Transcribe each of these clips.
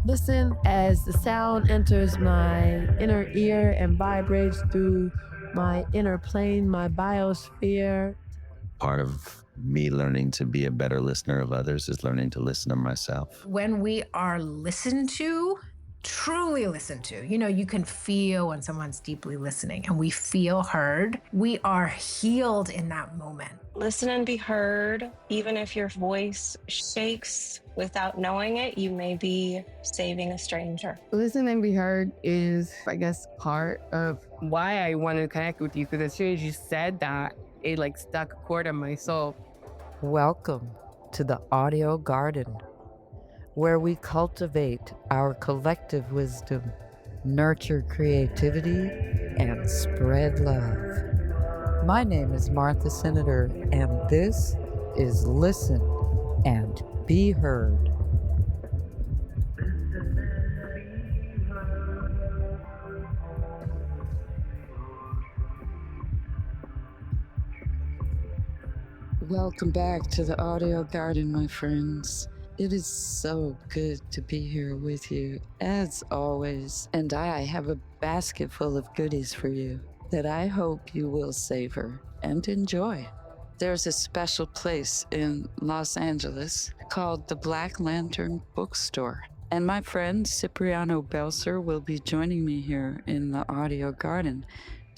Listen as the sound enters my inner ear and vibrates through my inner plane, my biosphere. Part of me learning to be a better listener of others is learning to listen to myself. When we are listened to, truly listened to, you can feel when someone's deeply listening and we feel heard. We are healed in that moment. Listen and be heard. Even if your voice shakes without knowing it, you may be saving a stranger. Listen and be heard is, I guess, part of why I wanted to connect with you, because as soon as you said that, it stuck a chord in my soul. Welcome to the audio garden, where we cultivate our collective wisdom, nurture creativity, and spread love. My name is Martha Senator, and this is Listen and Be Heard. Welcome back to the audio garden, my friends. It is so good to be here with you, as always, and I have a basket full of goodies for you that I hope you will savor and enjoy. There's a special place in Los Angeles called the Black Lantern Bookstore, and my friend Cipriano Belser will be joining me here in the audio garden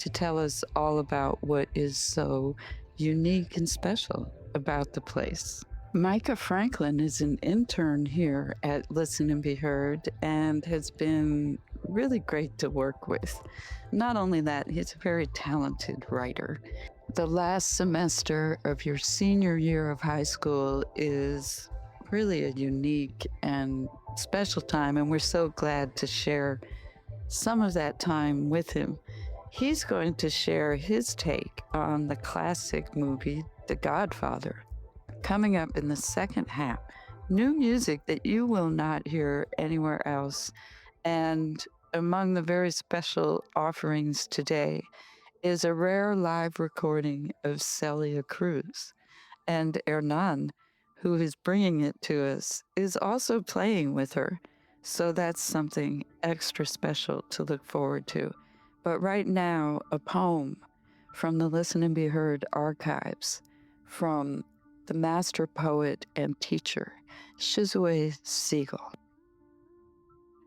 to tell us all about what is so unique and special about the place. Micah Franklin is an intern here at Listen and Be Heard and has been really great to work with. Not only that, he's a very talented writer. The last semester of your senior year of high school is really a unique and special time, and we're so glad to share some of that time with him. He's going to share his take on the classic movie, The Godfather. Coming up in the second half, new music that you will not hear anywhere else. And among the very special offerings today is a rare live recording of Celia Cruz. And Hernan, who is bringing it to us, is also playing with her. So that's something extra special to look forward to. But right now, a poem from the Listen and Be Heard archives from the master poet and teacher, Shizue Seigel.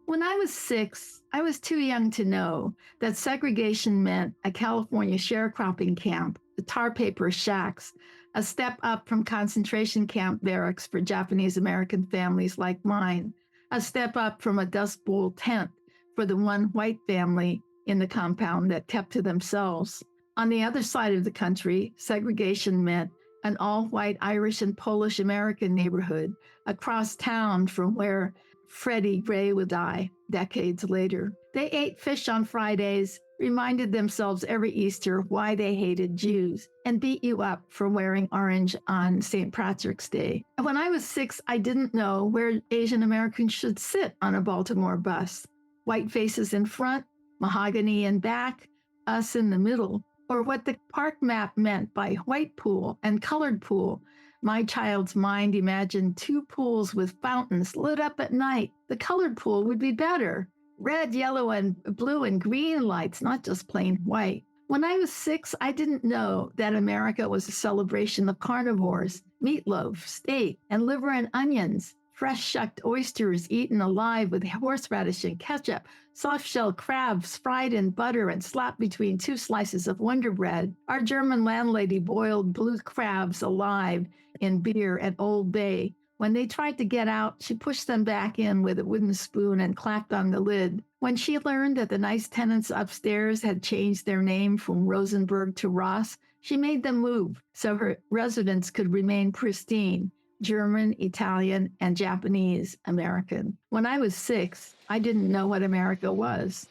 When I was 6, I was too young to know that segregation meant a California sharecropping camp, the tar paper shacks, a step up from concentration camp barracks for Japanese American families like mine, a step up from a Dust Bowl tent for the one white family in the compound that kept to themselves. On the other side of the country, segregation meant an all-white Irish and Polish American neighborhood across town from where Freddie Gray would die decades later. They ate fish on Fridays, reminded themselves every Easter why they hated Jews, and beat you up for wearing orange on St. Patrick's Day. And when I was 6, I didn't know where Asian Americans should sit on a Baltimore bus. White faces in front, mahogany in back, us in the middle, or what the park map meant by white pool and colored pool. My child's mind imagined 2 pools with fountains lit up at night. The colored pool would be better. Red, yellow, and blue and green lights, not just plain white. When I was 6, I didn't know that America was a celebration of carnivores, meatloaf, steak, and liver and onions, fresh shucked oysters eaten alive with horseradish and ketchup, soft-shell crabs fried in butter and slapped between 2 slices of Wonder Bread. Our German landlady boiled blue crabs alive in beer at Old Bay. When they tried to get out, she pushed them back in with a wooden spoon and clapped on the lid. When she learned that the nice tenants upstairs had changed their name from Rosenberg to Ross, she made them move so her residence could remain pristine. German, Italian, and Japanese American. When I was 6, I didn't know what America was.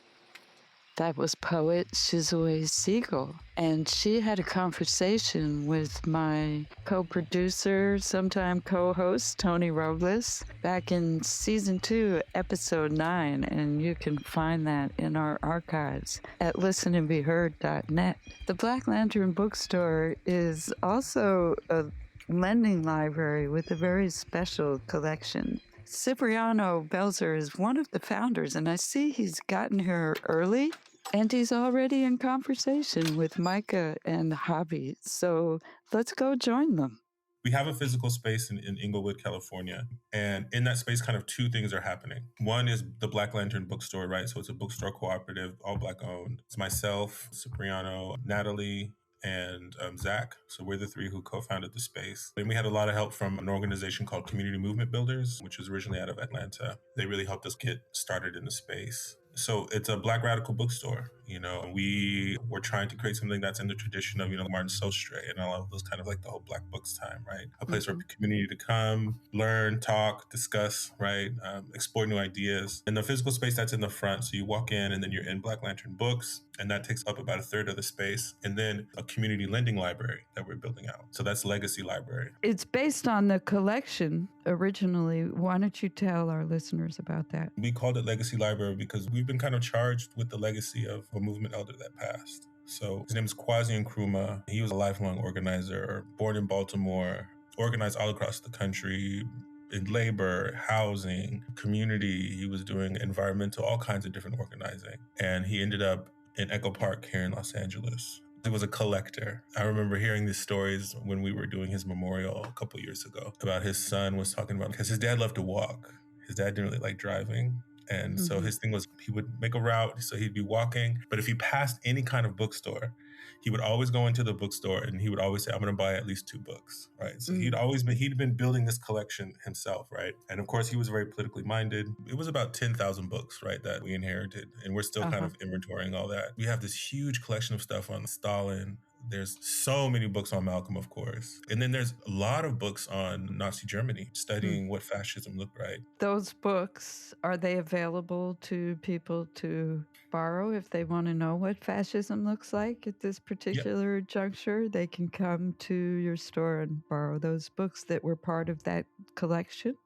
That was poet Shizue Seigel, and she had a conversation with my co-producer, sometime co-host, Tony Robles, back in season 2, episode 9, and you can find that in our archives at listenandbeheard.net. The Black Lantern Bookstore is also a lending library with a very special collection. Cipriano Belser is one of the founders, and I see he's gotten here early, and he's already in conversation with Micah and Hobby. So let's go join them. We have a physical space in Inglewood, California. And in that space, kind of two things are happening. One is the Black Lantern bookstore, right? So it's a bookstore cooperative, all Black owned. It's myself, Cipriano, Natalie, and Zach. So we're the three who co-founded the space. And we had a lot of help from an organization called Community Movement Builders, which was originally out of Atlanta. They really helped us get started in the space. So it's a Black radical bookstore. We were trying to create something that's in the tradition of, Martin Sostre and all of those kind of like the whole Black books time, right? A place for community to come, learn, talk, discuss, right? Explore new ideas. And the physical space that's in the front. So you walk in and then you're in Black Lantern Books, and that takes up about a third of the space. And then a community lending library that we're building out. So that's Legacy Library. It's based on the collection originally. Why don't you tell our listeners about that? We called it Legacy Library because we've been kind of charged with the legacy of a movement elder that passed. So his name is Kwasi Nkrumah. He was a lifelong organizer, born in Baltimore, organized all across the country in labor, housing, community. He was doing environmental, all kinds of different organizing. And he ended up in Echo Park here in Los Angeles. He was a collector. I remember hearing these stories when we were doing his memorial a couple years ago about his son was talking about, because his dad loved to walk. His dad didn't really like driving. And so his thing was he would make a route, so he'd be walking. But if he passed any kind of bookstore, he would always go into the bookstore and he would always say, I'm going to buy at least 2 books, right? So he'd been building this collection himself, right? And of course, he was very politically minded. It was about 10,000 books, right, that we inherited. And we're still kind of inventorying all that. We have this huge collection of stuff on Stalin. There's so many books on Malcolm, of course. And then there's a lot of books on Nazi Germany, studying what fascism looked like. Those books, are they available to people to borrow if they want to know what fascism looks like at this particular juncture? They can come to your store and borrow those books that were part of that collection?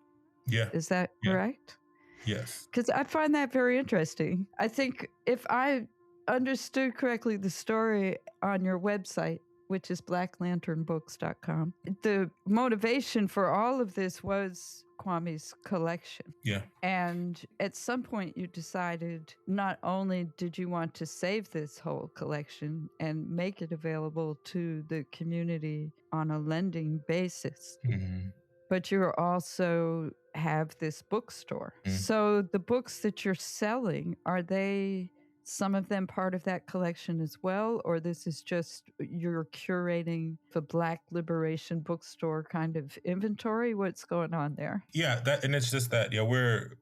Yeah. Is that correct? Yes. Because I find that very interesting. I think if I understood correctly the story on your website, which is blacklanternbooks.com, the motivation for all of this was Kwame's collection. Yeah. And at some point you decided not only did you want to save this whole collection and make it available to the community on a lending basis, but you also have this bookstore. So the books that you're selling, are they some of them part of that collection as well, or this is just you're curating the Black Liberation Bookstore kind of inventory? What's going on there? Yeah, and it's just that,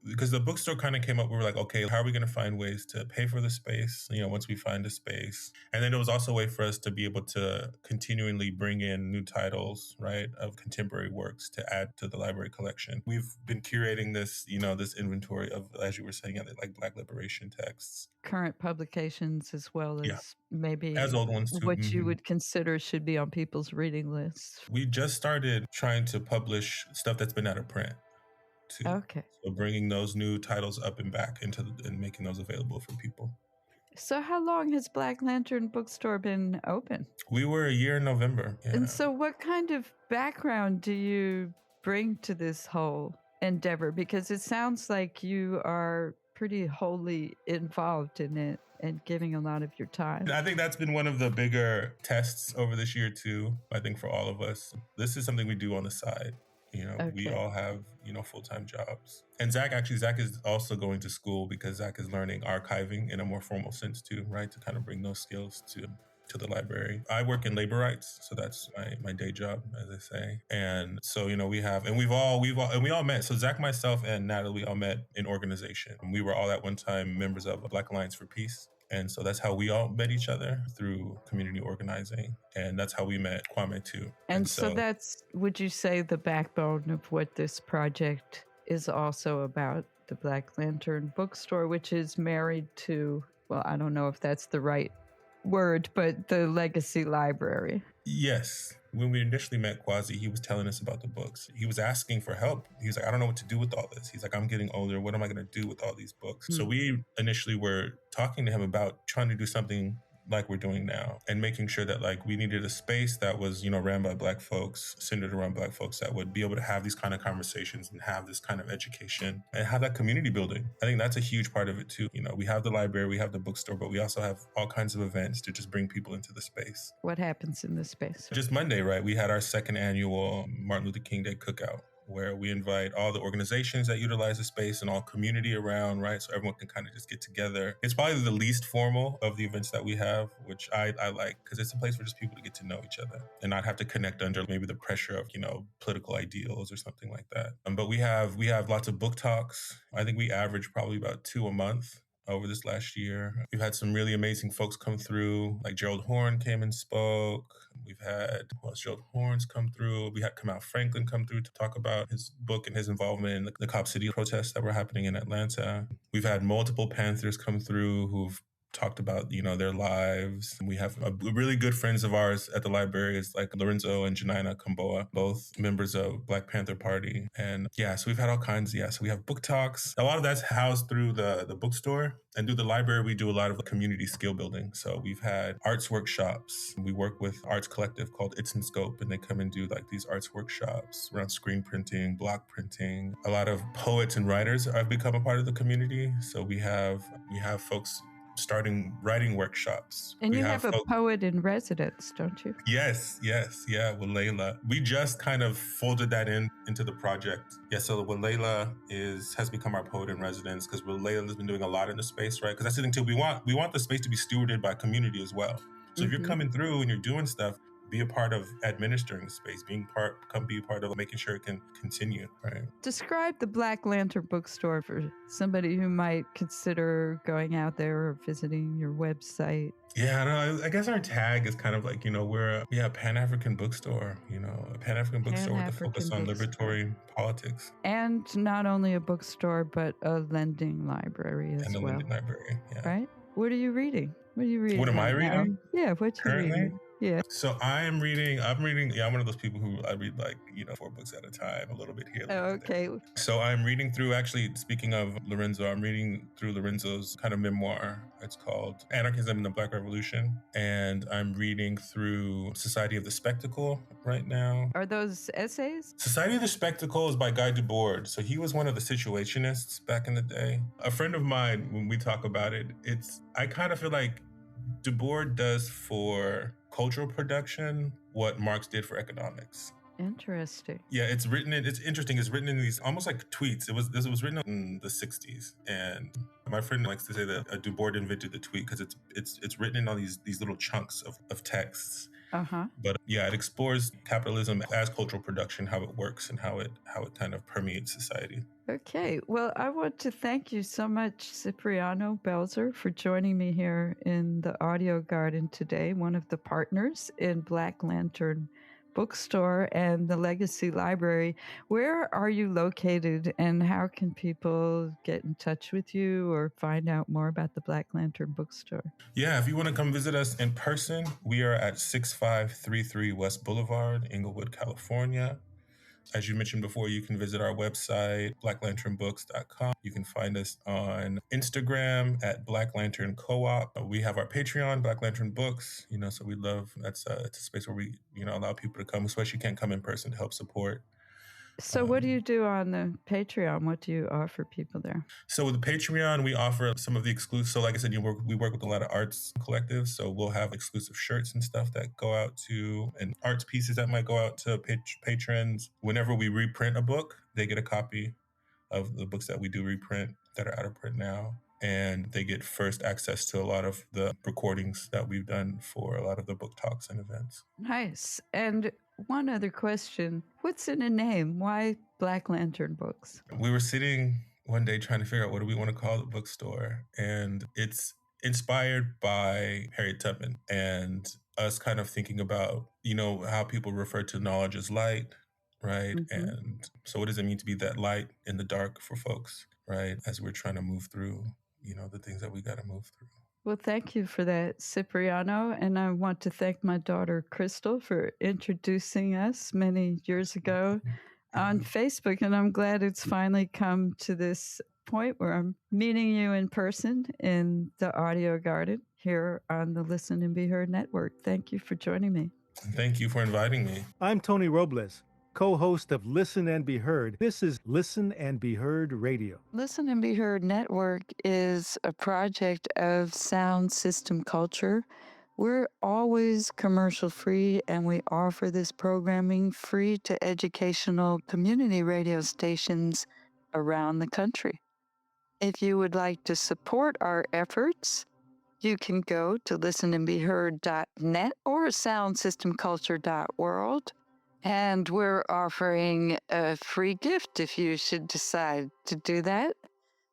because the bookstore kind of came up, we were like, okay, how are we going to find ways to pay for the space, once we find a space? And then it was also a way for us to be able to continually bring in new titles, right, of contemporary works to add to the library collection. We've been curating this, this inventory of, as you were saying, like Black liberation texts. Current publications as well as maybe as old ones too. What you would consider should be on people's reading lists. We just started trying to publish stuff that's been out of print too. Okay. So bringing those new titles up and back and making those available for people. So how long has Black Lantern Bookstore been open? We were a year in November. Yeah. And so what kind of background do you bring to this whole endeavor? Because it sounds like you are pretty wholly involved in it and giving a lot of your time. I think that's been one of the bigger tests over this year too, I think, for all of us. This is something we do on the side. We all have, full-time jobs. And Zach is also going to school because Zach is learning archiving in a more formal sense too, right? To kind of bring those skills to the library. I work in labor rights, so that's my day job, as I say. And so, we all met. So Zach, myself, and Natalie, we all met in organization. We were all at one time members of Black Alliance for Peace. And so that's how we all met each other, through community organizing. And that's how we met Kwame too. And so that's, would you say, the backbone of what this project is also about, the Black Lantern Bookstore, which is married to, well, I don't know if that's the right word, but the Legacy Library. Yes. When we initially met Kwasi, he was telling us about the books. He was asking for help. He was like, I don't know what to do with all this. He's like, I'm getting older. What am I going to do with all these books? So we initially were talking to him about trying to do something like we're doing now, and making sure that like we needed a space that was, ran by Black folks, centered around Black folks, that would be able to have these kind of conversations and have this kind of education and have that community building. I think that's a huge part of it too. We have the library, we have the bookstore, but we also have all kinds of events to just bring people into the space. What happens in this space? Just Monday, right? We had our second annual Martin Luther King Day cookout, where we invite all the organizations that utilize the space and all community around, right? So everyone can kind of just get together. It's probably the least formal of the events that we have, which I like, because it's a place for just people to get to know each other and not have to connect under maybe the pressure of, political ideals or something like that. But we have lots of book talks. I think we average probably about 2 a month over this last year. We've had some really amazing folks come through, like Gerald Horne came and spoke. We've had Gerald Horne's come through. We had Micah Franklin come through to talk about his book and his involvement in the Cop City protests that were happening in Atlanta. We've had multiple Panthers come through who've talked about, their lives. We have really good friends of ours at the library, is like Lorenzo and Janina Kamboa, both members of Black Panther Party. And so we've had all kinds. So we have book talks. A lot of that's housed through the bookstore, and through the library, we do a lot of community skill building. So we've had arts workshops. We work with arts collective called It's in Scope, and they come and do like these arts workshops around screen printing, block printing. A lot of poets and writers have become a part of the community. So we have folks starting writing workshops. And you have a poet in residence, don't you? Yes. Yeah, Walela. We just kind of folded that into the project. Yeah, so Walela has become our poet in residence, because Walela has been doing a lot in the space, right? Because that's the thing too. We want the space to be stewarded by community as well. So if you're coming through and you're doing stuff, be a part of administering the space, be a part of making sure it can continue, right? Describe the Black Lantern Bookstore for somebody who might consider going out there or visiting your website. Yeah, I guess our tag is kind of like, we're a Pan-African bookstore, a Pan-African bookstore with a focus on liberatory politics. And not only a bookstore, but a lending library as well. And a lending library, yeah. Right? What are you reading? What am I reading? Yeah, what you reading? Yeah. So I'm reading, I'm one of those people who I read 4 books at a time, a little bit here. Okay. So I'm reading through, actually, speaking of Lorenzo, I'm reading through Lorenzo's kind of memoir. It's called Anarchism in the Black Revolution. And I'm reading through Society of the Spectacle right now. Are those essays? Society of the Spectacle is by Guy Debord. So he was one of the situationists back in the day. A friend of mine, when we talk about it, I kind of feel like Debord does for cultural production what Marx did for economics. Interesting. Yeah, it's interesting. It's written in these almost like tweets. This was written in the 60s. And my friend likes to say that Debord invented the tweet, because it's written in all these little chunks of texts. Uh-huh. But yeah, it explores capitalism as cultural production, how it works and how it kind of permeates society. Okay. Well, I want to thank you so much, Cipriano Belser, for joining me here in the Audio Garden today, one of the partners in Black Lantern Bookstore and the Legacy Library. Where are you located, and how can people get in touch with you or find out more about the Black Lantern Bookstore? Yeah, if you want to come visit us in person, we are at 6533 West Boulevard, Inglewood, California. As you mentioned before, you can visit our website, blacklanternbooks.com. You can find us on Instagram at Black Lantern Co-op. We have our Patreon, Black Lantern Books. So we love, it's a space where we, allow people to come, especially you can't come in person, to help support. So what do you do on the Patreon? What do you offer people there? So with the Patreon, we offer some of the exclusive. So like I said, we work with a lot of arts collectives. So we'll have exclusive shirts and stuff that go out to, and arts pieces that might go out to patrons. Whenever we reprint a book, they get a copy of the books that we do reprint that are out of print now. And they get first access to a lot of the recordings that we've done for a lot of the book talks and events. Nice. And one other question. What's in a name? Why Black Lantern Books? We were sitting one day trying to figure out what do we want to call the bookstore. And it's inspired by Harriet Tubman and us kind of thinking about, how people refer to knowledge as light, right? Mm-hmm. And so what does it mean to be that light in the dark for folks, right? As we're trying to move through, the things that we got to move through. Well, thank you for that, Cipriano. And I want to thank my daughter, Crystal, for introducing us many years ago on Facebook. And I'm glad it's finally come to this point where I'm meeting you in person in the audio garden here on the Listen and Be Heard Network. Thank you for joining me. Thank you for inviting me. I'm Tony Robles, co-host of Listen and Be Heard. This is Listen and Be Heard Radio. Listen and Be Heard Network is a project of Sound System Culture. We're always commercial free, and we offer this programming free to educational community radio stations around the country. If you would like to support our efforts, you can go to listenandbeheard.net or soundsystemculture.world. And we're offering a free gift if you should decide to do that,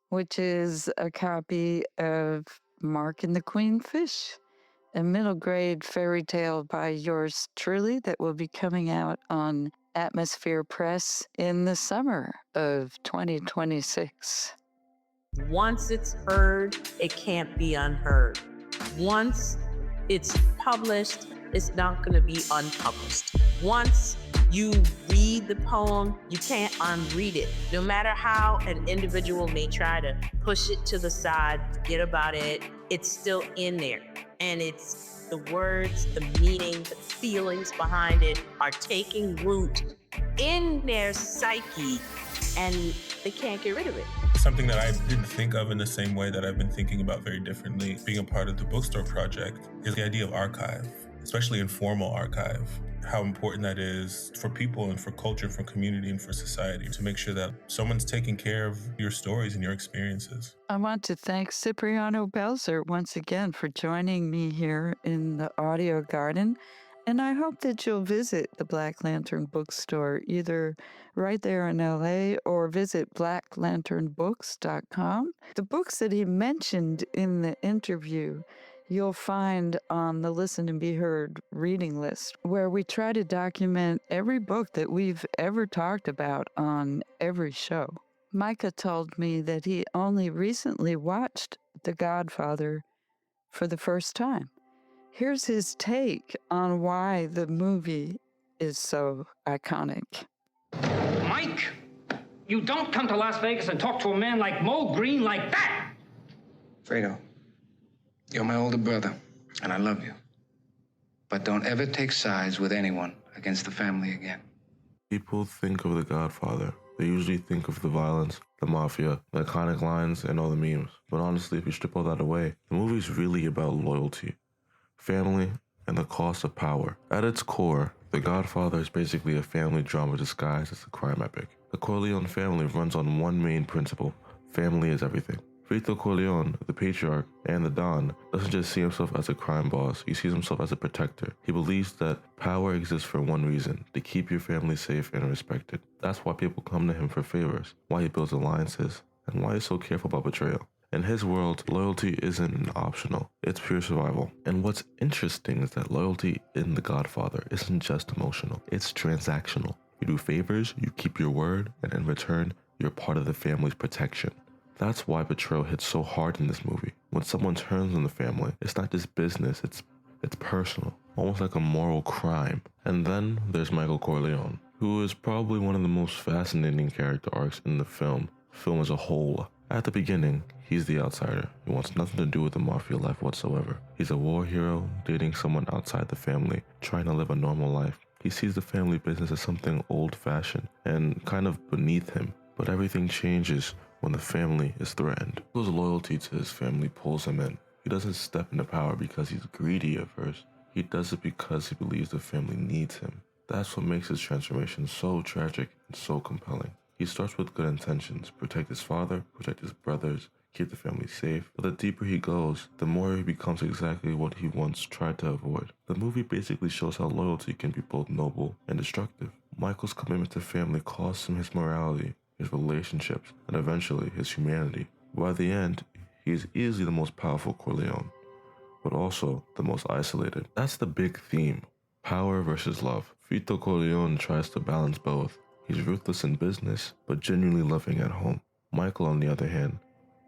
which is a copy of Mark and the Queen Fish, a middle grade fairy tale by yours truly that will be coming out on Atmosphere Press in the summer of 2026. Once it's heard, it can't be unheard. Once it's published, it's not going to be unpublished. Once you read the poem, you can't unread it. No matter how an individual may try to push it to the side, forget about it, it's still in there. And it's the words, the meaning, the feelings behind it are taking root in their psyche, and they can't get rid of it. Something that I didn't think of in the same way that I've been thinking about very differently, being a part of the bookstore project, is the idea of archive, especially informal archive. How important that is for people and for culture, for community and for society, to make sure that someone's taking care of your stories and your experiences. I want to thank Cipriano Belser once again for joining me here in the audio garden. And I hope that you'll visit the Black Lantern Bookstore, either right there in LA or visit blacklanternbooks.com. The books that he mentioned in the interview, you'll find on the Listen and Be Heard reading list, where we try to document every book that we've ever talked about on every show. Micah told me that he only recently watched The Godfather for the first time. Here's his take on why the movie is so iconic. Mike, you don't come to Las Vegas and talk to a man like Mo Green like that! Fredo, you're my older brother, and I love you. But don't ever take sides with anyone against the family again. People think of The Godfather. They usually think of the violence, the mafia, the iconic lines, and all the memes. But honestly, if you strip all that away, the movie's really about loyalty, family, and the cost of power. At its core, The Godfather is basically a family drama disguised as a crime epic. The Corleone family runs on one main principle: family is everything. Vito Corleone, the patriarch and the Don, doesn't just see himself as a crime boss, he sees himself as a protector. He believes that power exists for one reason: to keep your family safe and respected. That's why people come to him for favors, why he builds alliances, and why he's so careful about betrayal. In his world, loyalty isn't optional, it's pure survival. And what's interesting is that loyalty in The Godfather isn't just emotional, it's transactional. You do favors, you keep your word, and in return, you're part of the family's protection. That's why betrayal hits so hard in this movie. When someone turns on the family, it's not just business, it's personal, almost like a moral crime. And then there's Michael Corleone, who is probably one of the most fascinating character arcs in the film as a whole. At the beginning, he's the outsider. He wants nothing to do with the mafia life whatsoever. He's a war hero, dating someone outside the family, trying to live a normal life. He sees the family business as something old-fashioned and kind of beneath him. But everything changes when the family is threatened. His loyalty to his family pulls him in. He doesn't step into power because he's greedy at first. He does it because he believes the family needs him. That's what makes his transformation so tragic and so compelling. He starts with good intentions: protect his father, protect his brothers, keep the family safe. But the deeper he goes, the more he becomes exactly what he once tried to avoid. The movie basically shows how loyalty can be both noble and destructive. Michael's commitment to family costs him his morality, his relationships, and eventually his humanity. By the end, he is easily the most powerful Corleone, but also the most isolated. That's the big theme: power versus love. Vito Corleone tries to balance both. He's ruthless in business, but genuinely loving at home. Michael, on the other hand,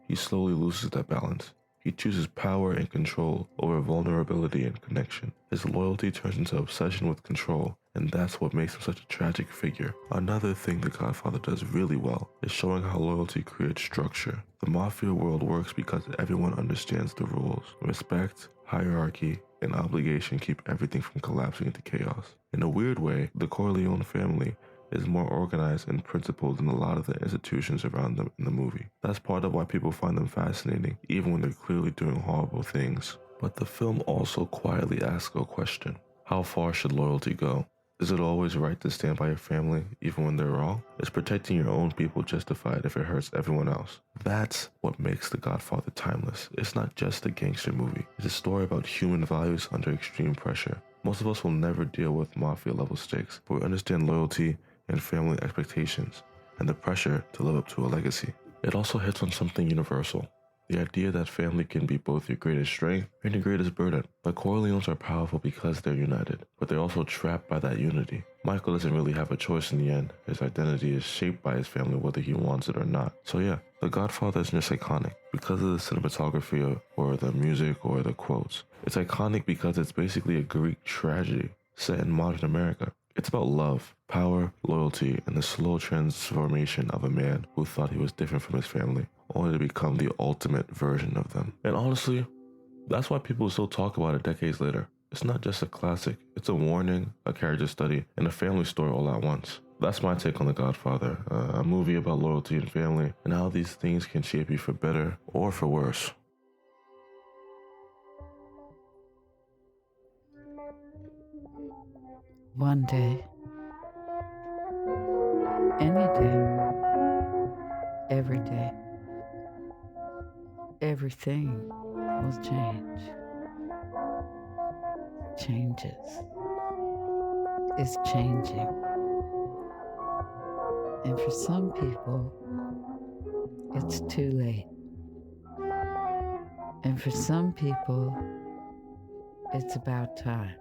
he slowly loses that balance. He chooses power and control over vulnerability and connection. His loyalty turns into obsession with control, and that's what makes him such a tragic figure. Another thing The Godfather does really well is showing how loyalty creates structure. The mafia world works because everyone understands the rules. Respect, hierarchy, and obligation keep everything from collapsing into chaos. In a weird way, the Corleone family is more organized and principled than a lot of the institutions around them in the movie. That's part of why people find them fascinating, even when they're clearly doing horrible things. But the film also quietly asks a question. How far should loyalty go? Is it always right to stand by your family, even when they're wrong? Is protecting your own people justified if it hurts everyone else? That's what makes The Godfather timeless. It's not just a gangster movie. It's a story about human values under extreme pressure. Most of us will never deal with mafia-level stakes, but we understand loyalty and family expectations, and the pressure to live up to a legacy. It also hits on something universal. The idea that family can be both your greatest strength and your greatest burden. The Corleones are powerful because they're united, but they're also trapped by that unity. Michael doesn't really have a choice in the end. His identity is shaped by his family whether he wants it or not. So yeah, The Godfather isn't just iconic because of the cinematography or the music or the quotes. It's iconic because it's basically a Greek tragedy set in modern America. It's about love, power, loyalty, and the slow transformation of a man who thought he was different from his family, only to become the ultimate version of them. And honestly, that's why people still talk about it decades later. It's not just a classic, it's a warning, a character study, and a family story all at once. That's my take on The Godfather, a movie about loyalty and family, and how these things can shape you for better or for worse. One day, any day, every day, everything will change. Changes. It's changing. And for some people, it's too late. And for some people, it's about time.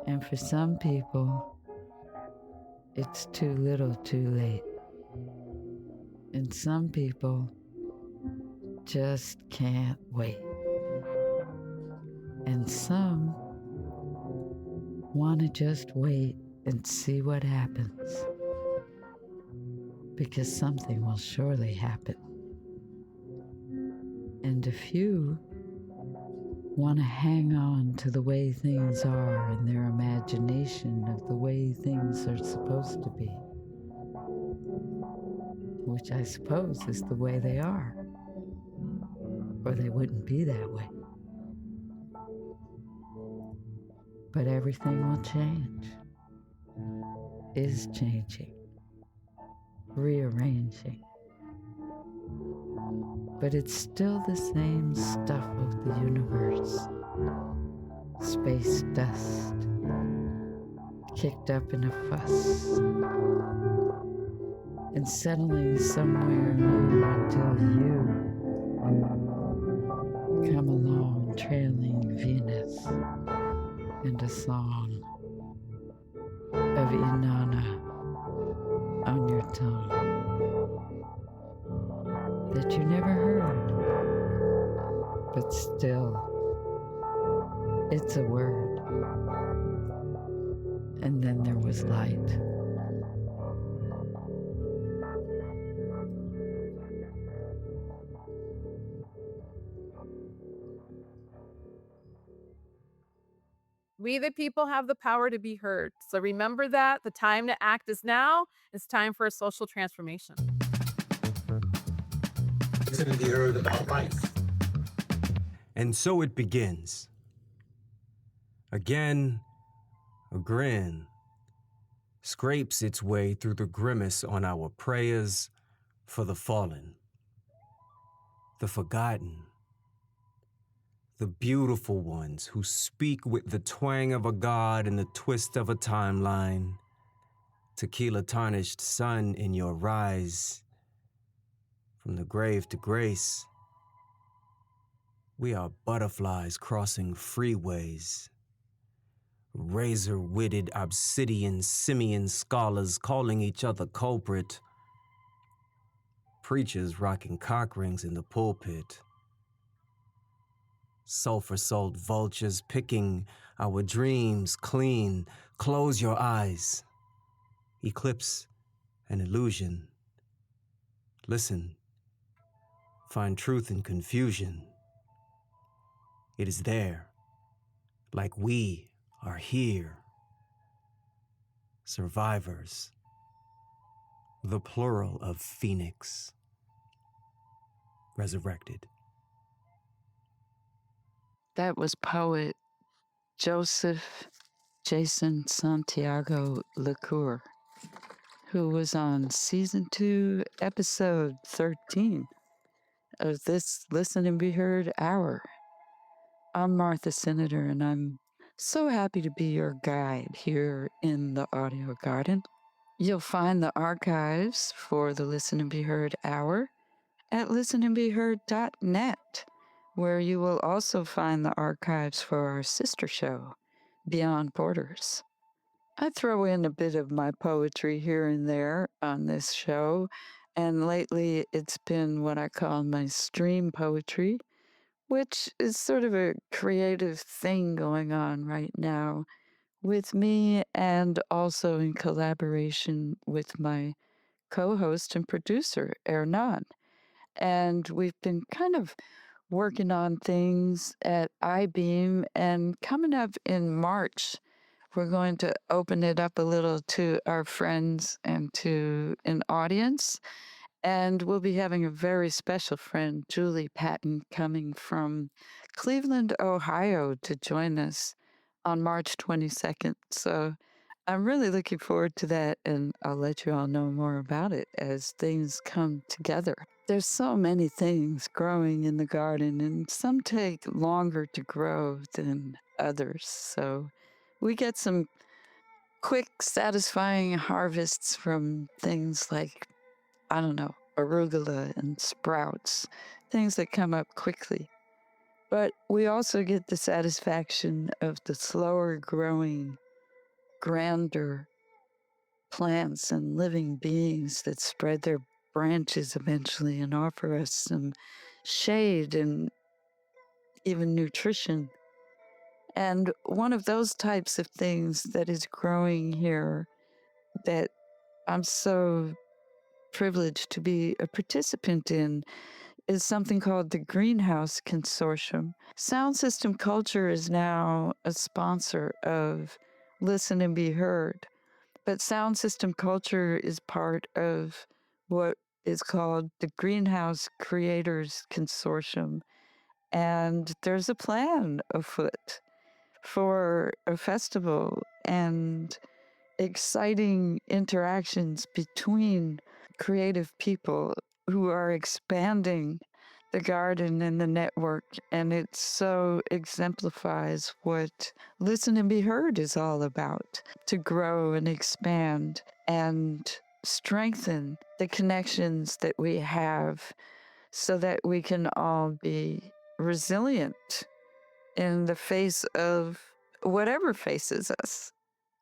And for some people, it's too little too late. And some people just can't wait. And some want to just wait and see what happens. Because something will surely happen. And a few want to hang on to the way things are in their imagination of the way things are supposed to be. Which I suppose is the way they are. Or they wouldn't be that way. But everything will change. Is changing. Rearranging. But it's still the same stuff of the universe. Space dust, kicked up in a fuss, and settling somewhere new until you come along trailing Venus and a song of Inanna on your tongue that you never heard, but still, it's a word. And then there was light. We, the people, have the power to be heard. So remember that. The time to act is now. It's time for a social transformation. Listen and be heard about life. And so it begins. Again, a grin scrapes its way through the grimace on our prayers for the fallen, the forgotten, the beautiful ones who speak with the twang of a god and the twist of a timeline. Tequila-tarnished sun in your rise. From the grave to grace, we are butterflies crossing freeways. Razor-witted obsidian simian scholars calling each other culprit. Preachers rocking cock rings in the pulpit. Sulfur salt vultures picking our dreams clean. Close your eyes. Eclipse an illusion. Listen. Find truth in confusion. It is there, like we are here. Survivors. The plural of phoenix. Resurrected. That was poet Joseph Jason Santiago LeCour, who was on season 2, episode 13 of this Listen and Be Heard hour. I'm Martha Senator, and I'm so happy to be your guide here in the audio garden. You'll find the archives for the Listen and Be Heard hour at listenandbeheard.net, where you will also find the archives for our sister show, Beyond Borders. I throw in a bit of my poetry here and there on this show, and lately it's been what I call my stream poetry, which is sort of a creative thing going on right now with me and also in collaboration with my co-host and producer, Hernan. And we've been kind of working on things at iBeam, and coming up in March, we're going to open it up a little to our friends and to an audience. And we'll be having a very special friend, Julie Patton, coming from Cleveland, Ohio, to join us on March 22nd. So I'm really looking forward to that, and I'll let you all know more about it as things come together. There's so many things growing in the garden, and some take longer to grow than others. So we get some quick, satisfying harvests from things like, I don't know, arugula and sprouts, things that come up quickly. But we also get the satisfaction of the slower growing, grander plants and living beings that spread their branches eventually and offer us some shade and even nutrition. And one of those types of things that is growing here that I'm so privileged to be a participant in is something called the Greenhouse Consortium. Sound System Culture is now a sponsor of Listen and Be Heard, but Sound System Culture is part of what is called the Greenhouse Creators Consortium. And there's a plan afoot for a festival and exciting interactions between creative people who are expanding the garden and the network. And it so exemplifies what Listen and Be Heard is all about, to grow and expand and strengthen the connections that we have so that we can all be resilient in the face of whatever faces us.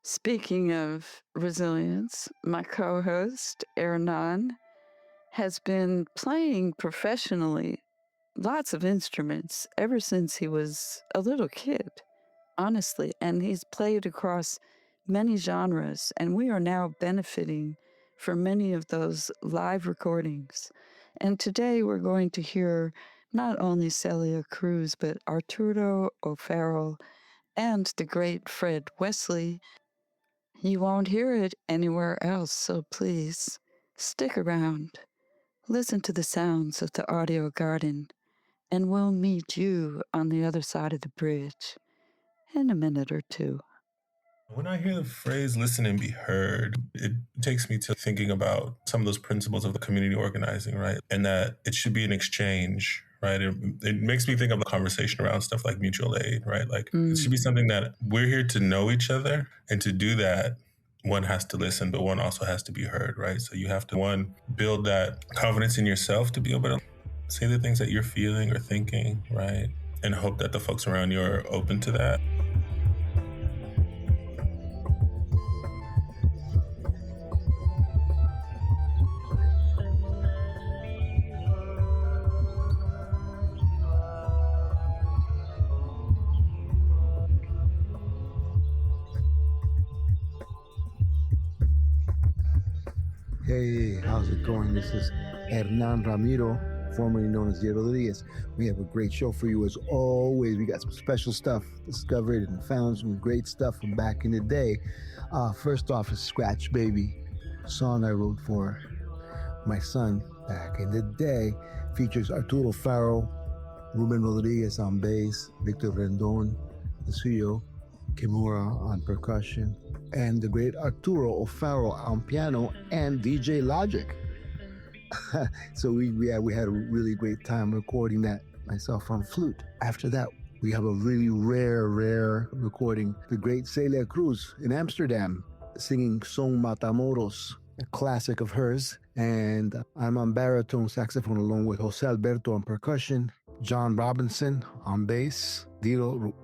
Speaking of resilience, my co-host, Hernan, has been playing professionally lots of instruments ever since he was a little kid, honestly, and he's played across many genres, and we are now benefiting from many of those live recordings. And today we're going to hear not only Celia, Cruz, but Arturo O'Farrell and the great Fred Wesley. You won't hear it anywhere else, so please stick around. Listen to the sounds of the audio garden, and we'll meet you on the other side of the bridge in a minute or two. When I hear the phrase listen and be heard, it takes me to thinking about some of those principles of the community organizing, right? And that it should be an exchange, right? It makes me think of the conversation around stuff like mutual aid, right? Like it should be something that we're here to know each other, and to do that, one has to listen, but one also has to be heard, right? So you have to, one, build that confidence in yourself to be able to say the things that you're feeling or thinking, right? And hope that the folks around you are open to that. Hey, how's it going? This is Hernan Ramiro, formerly known as Diego Rodriguez. We have a great show for you as always. We got some special stuff discovered and found some great stuff from back in the day. First off is Scratch Baby, a song I wrote for my son back in the day. Features Arturo Faro, Ruben Rodriguez on bass, Victor Rendon, the CEO, Kimura on percussion, and the great Arturo Faro on piano, and DJ Logic. So we had a really great time recording that, myself on flute. After that, we have a really rare recording. The great Celia Cruz in Amsterdam singing Son Matamoros, a classic of hers. And I'm on baritone saxophone along with Jose Alberto on percussion, John Robinson on bass, Dido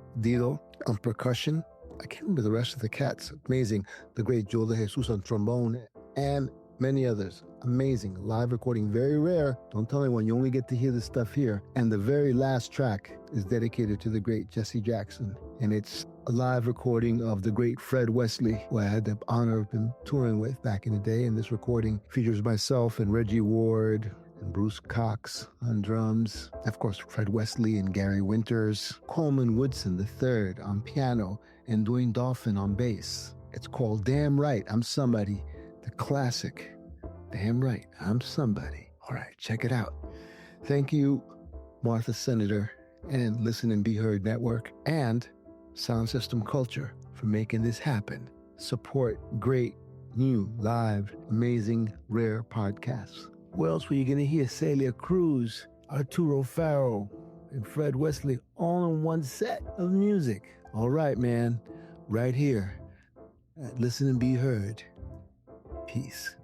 on percussion. I can't remember the rest of the cats. Amazing. The great Joe De Jesus on trombone, and many others. Amazing. Live recording, very rare. Don't tell anyone, you only get to hear this stuff here. And the very last track is dedicated to the great Jesse Jackson. And it's a live recording of the great Fred Wesley, who I had the honor of been touring with back in the day. And this recording features myself and Reggie Ward and Bruce Cox on drums. Of course, Fred Wesley and Gary Winters. Coleman Woodson III on piano, and Dwayne Dolphin on bass. It's called Damn Right, I'm Somebody, the classic. Damn Right, I'm Somebody. All right, check it out. Thank you, Martha Senator, and Listen and Be Heard Network, and Sound System Culture for making this happen. Support great, new, live, amazing, rare podcasts. Where else were you going to hear Celia Cruz, Arturo Faro, and Fred Wesley all in one set of music? All right, man. Right here at Listen and Be Heard. Peace.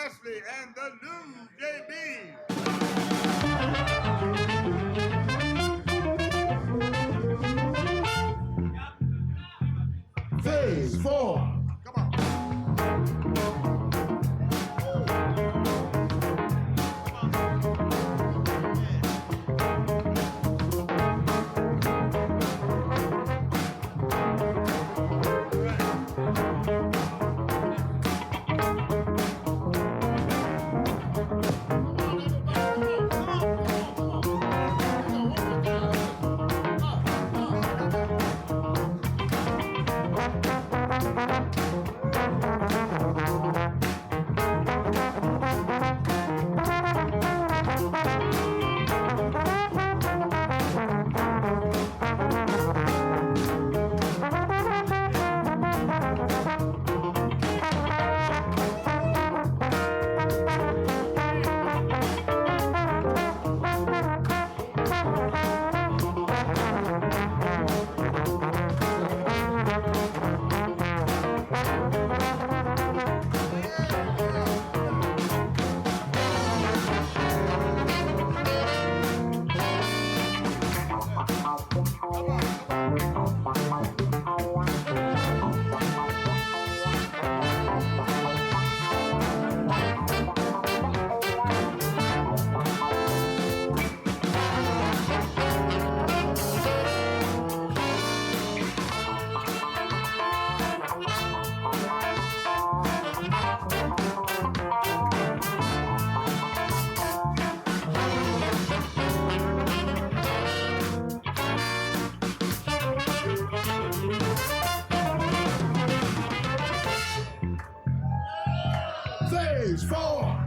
Wesley and the new JB. Phase 4. Come on. Phase 4.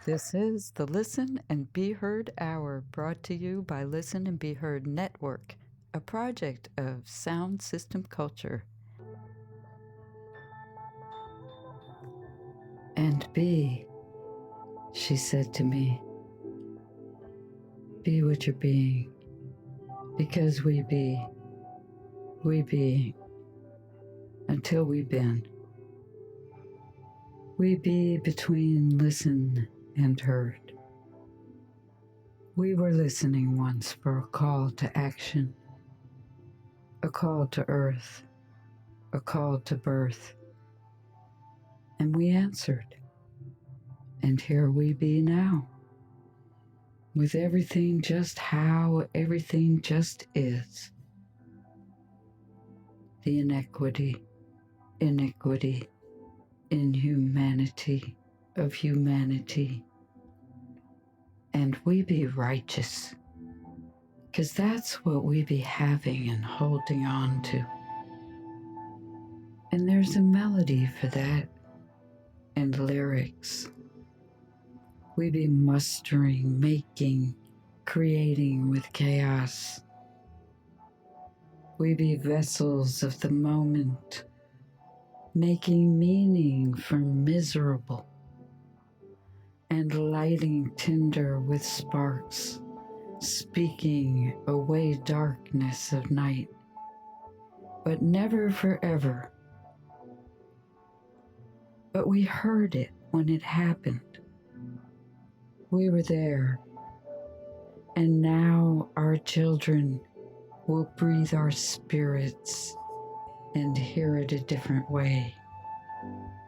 This is the Listen and Be Heard Hour, brought to you by Listen and Be Heard Network, a project of Sound System Culture. And be, she said to me, be what you're being, because we be, until we been. We be between listen and heard. We were listening once for a call to action, a call to earth, a call to birth. And we answered. And here we be now, with everything just how everything just is. The inequity, inhumanity of humanity. And we be righteous, 'cause that's what we be having and holding on to. And there's a melody for that, and lyrics. We be mustering, making, creating with chaos. We be vessels of the moment, making meaning from miserable, and lighting tinder with sparks, speaking away darkness of night, but never forever. But we heard it when it happened. We were there, and now our children will breathe our spirits and hear it a different way.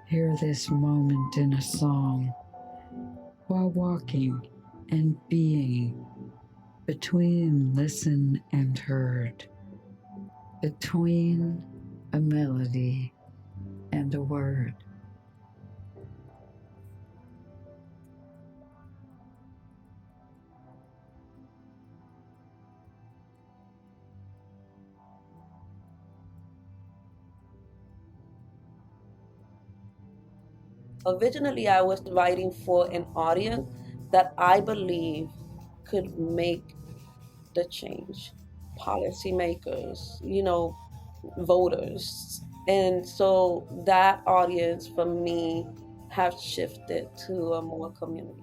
Hear this moment in a song while walking and being between listen and heard, between a melody and a word. Originally, I was writing for an audience that I believe could make the change, policymakers, voters. And so that audience for me have shifted to a more community.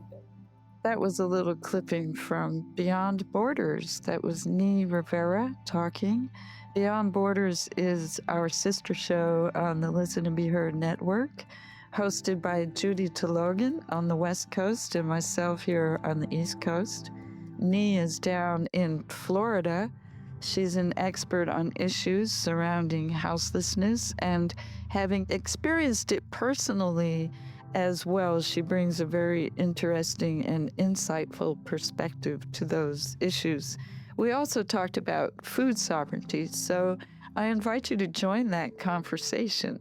That was a little clipping from Beyond Borders. That was Nee Rivera talking. Beyond Borders is our sister show on the Listen and Be Heard network, hosted by Judy Tologan on the West Coast and myself here on the East Coast. Nee is down in Florida. She's an expert on issues surrounding houselessness, and having experienced it personally as well, she brings a very interesting and insightful perspective to those issues. We also talked about food sovereignty, so I invite you to join that conversation.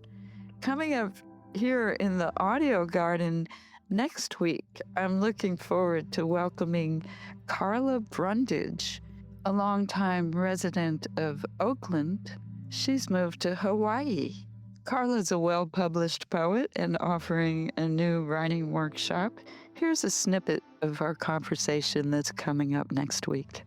Coming up here in the audio garden next week, I'm looking forward to welcoming Carla Brundage, a longtime resident of Oakland. She's moved to Hawaii. Carla's a well-published poet and offering a new writing workshop. Here's a snippet of our conversation that's coming up next week.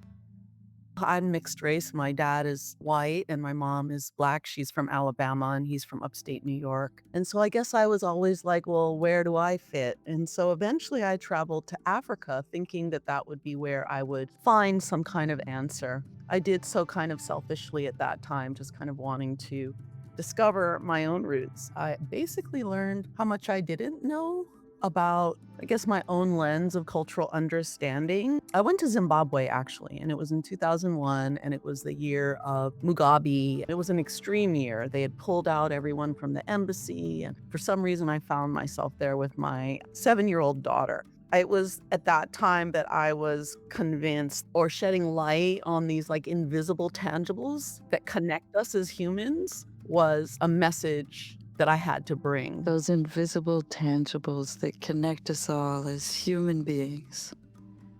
I'm mixed race. My dad is white and my mom is Black. She's from Alabama and he's from upstate New York. And so I guess I was always like, well, where do I fit? And so eventually I traveled to Africa thinking that that would be where I would find some kind of answer. I did so kind of selfishly at that time, just kind of wanting to discover my own roots. I basically learned how much I didn't know about, I guess, my own lens of cultural understanding. I went to Zimbabwe, actually, and it was in 2001, and it was the year of Mugabe. It was an extreme year. They had pulled out everyone from the embassy, and for some reason, I found myself there with my 7-year-old daughter. It was at that time that I was convinced, or shedding light on these like invisible tangibles that connect us as humans, was a message that I had to bring. Those invisible tangibles that connect us all as human beings.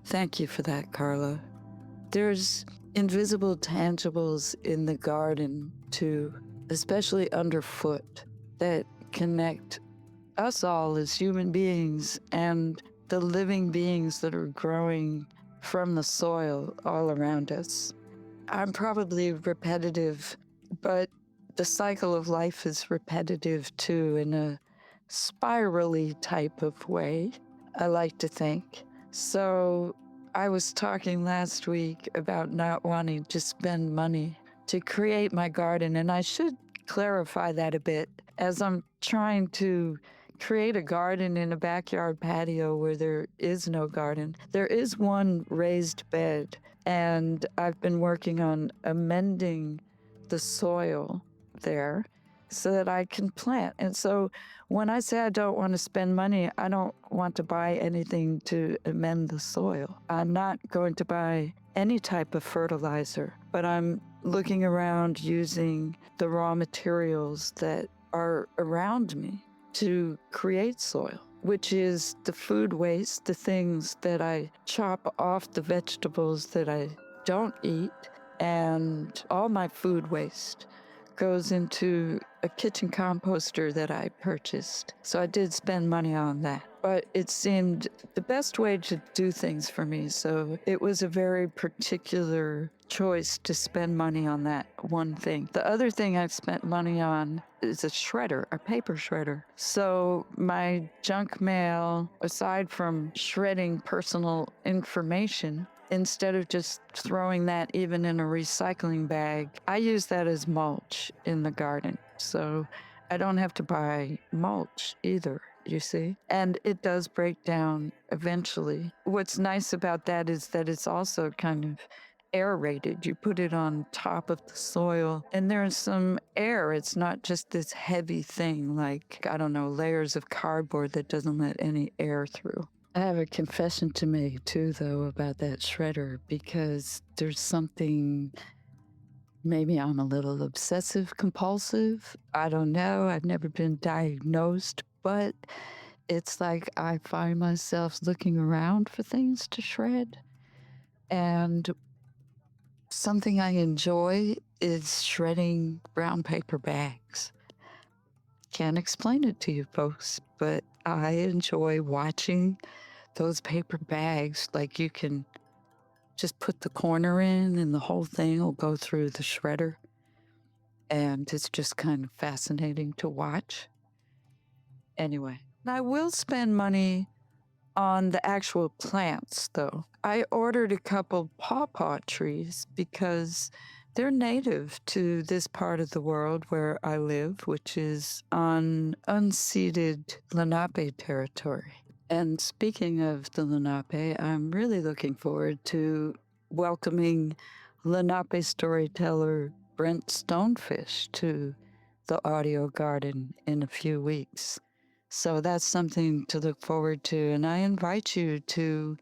Thank you for that, Carla. There's invisible tangibles in the garden, too, especially underfoot, that connect us all as human beings and the living beings that are growing from the soil all around us. I'm probably repetitive, but the cycle of life is repetitive too, in a spirally type of way, I like to think. So I was talking last week about not wanting to spend money to create my garden, and I should clarify that a bit. As I'm trying to create a garden in a backyard patio where there is no garden, there is one raised bed, and I've been working on amending the soil there so that I can plant. And so when I say I don't want to spend money, I don't want to buy anything to amend the soil. I'm not going to buy any type of fertilizer, but I'm looking around using the raw materials that are around me to create soil, which is the food waste, the things that I chop off the vegetables that I don't eat, and all my food waste goes into a kitchen composter that I purchased. So I did spend money on that, but it seemed the best way to do things for me. So it was a very particular choice to spend money on that one thing. The other thing I've spent money on is a shredder, a paper shredder. So my junk mail, aside from shredding personal information, instead of just throwing that even in a recycling bag, I use that as mulch in the garden. So I don't have to buy mulch either, you see? And it does break down eventually. What's nice about that is that it's also kind of aerated. You put it on top of the soil and there's some air. It's not just this heavy thing like, I don't know, layers of cardboard that doesn't let any air through. I have a confession to make, too, though, about that shredder, because there's something, maybe I'm a little obsessive compulsive. I don't know. I've never been diagnosed, but it's like I find myself looking around for things to shred. And something I enjoy is shredding brown paper bags. Can't explain it to you folks, but I enjoy watching those paper bags. Like, you can just put the corner in and the whole thing will go through the shredder. And it's just kind of fascinating to watch. Anyway, I will spend money on the actual plants, though. I ordered a couple pawpaw trees because they're native to this part of the world where I live, which is on unceded Lenape territory. And speaking of the Lenape, I'm really looking forward to welcoming Lenape storyteller Brent Stonefish to the audio garden in a few weeks. So that's something to look forward to. And I invite you to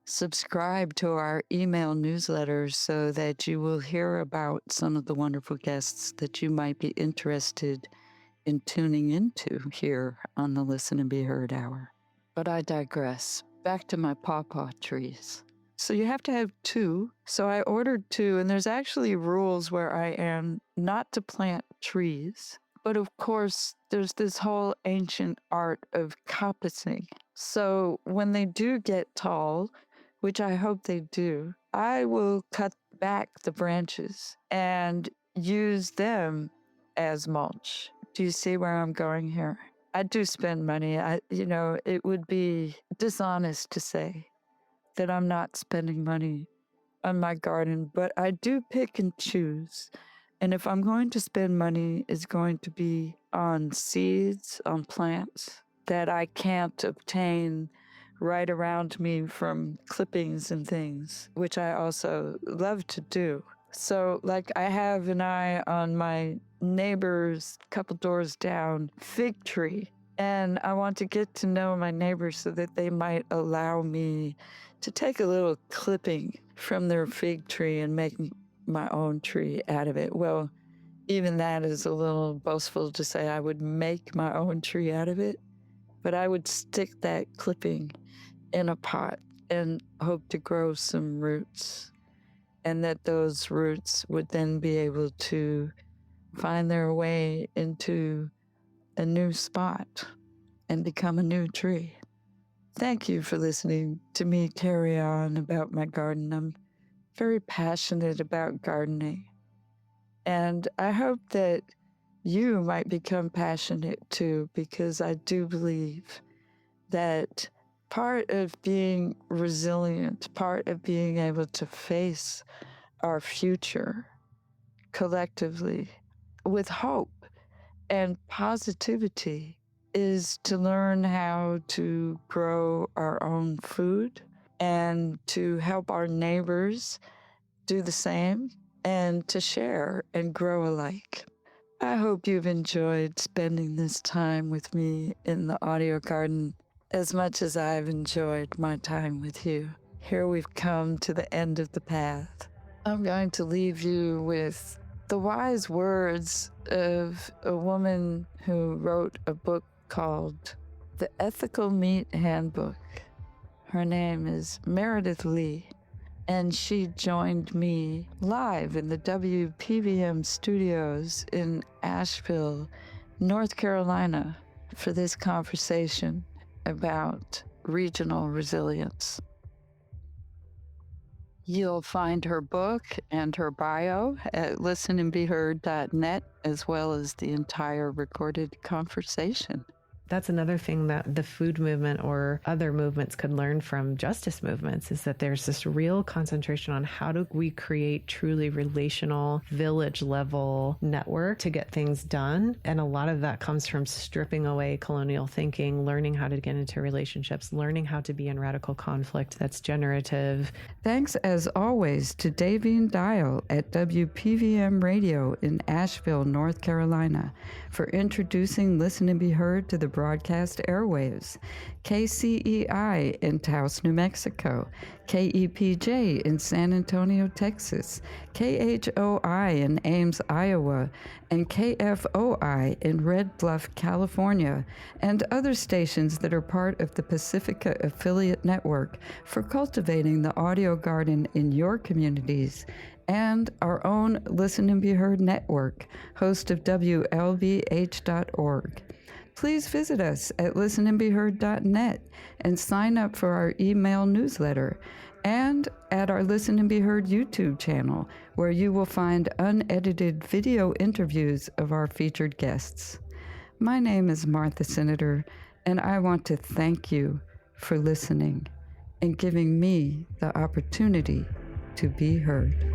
subscribe to our email newsletter so that you will hear about some of the wonderful guests that you might be interested in tuning into here on the Listen and Be Heard Hour. But I digress. Back to my pawpaw trees. So you have to have 2. So I ordered 2, and there's actually rules where I am not to plant trees. But of course, there's this whole ancient art of coppicing. So when they do get tall, which I hope they do, I will cut back the branches and use them as mulch. Do you see where I'm going here? I do spend money. It would be dishonest to say that I'm not spending money on my garden, but I do pick and choose. And if I'm going to spend money, it's going to be on seeds, on plants that I can't obtain right around me from clippings and things, which I also love to do. So, like, I have an eye on my neighbor's couple doors down fig tree, and I want to get to know my neighbors so that they might allow me to take a little clipping from their fig tree and make my own tree out of it. Well, even that is a little boastful to say I would make my own tree out of it, but I would stick that clipping in a pot and hope to grow some roots, and that those roots would then be able to find their way into a new spot and become a new tree. Thank you for listening to me carry on about my garden. I'm very passionate about gardening, and I hope that you might become passionate too, because I do believe that part of being resilient, part of being able to face our future collectively with hope and positivity is to learn how to grow our own food and to help our neighbors do the same and to share and grow alike. I hope you've enjoyed spending this time with me in the audio garden as much as I've enjoyed my time with you. Here we've come to the end of the path. I'm going to leave you with the wise words of a woman who wrote a book called The Ethical Meat Handbook. Her name is Meredith Lee, and she joined me live in the WPVM studios in Asheville, North Carolina, for this conversation about regional resilience. You'll find her book and her bio at listenandbeheard.net, as well as the entire recorded conversation. That's another thing that the food movement or other movements could learn from justice movements, is that there's this real concentration on how do we create truly relational village level network to get things done. And a lot of that comes from stripping away colonial thinking, learning how to get into relationships, learning how to be in radical conflict that's generative. Thanks as always to Davian Dial at WPVM Radio in Asheville, North Carolina, for introducing Listen and Be Heard to the broadcast airwaves. KCEI in Taos, New Mexico, KEPJ in San Antonio, Texas, KHOI in Ames, Iowa, and KFOI in Red Bluff, California, and other stations that are part of the Pacifica Affiliate Network for cultivating the audio garden in your communities, and our own Listen and Be Heard network, host of WL&BH.org. Please visit us at listenandbeheard.net and sign up for our email newsletter and at our Listen and Be Heard YouTube channel, where you will find unedited video interviews of our featured guests. My name is Martha Senator, and I want to thank you for listening and giving me the opportunity to be heard.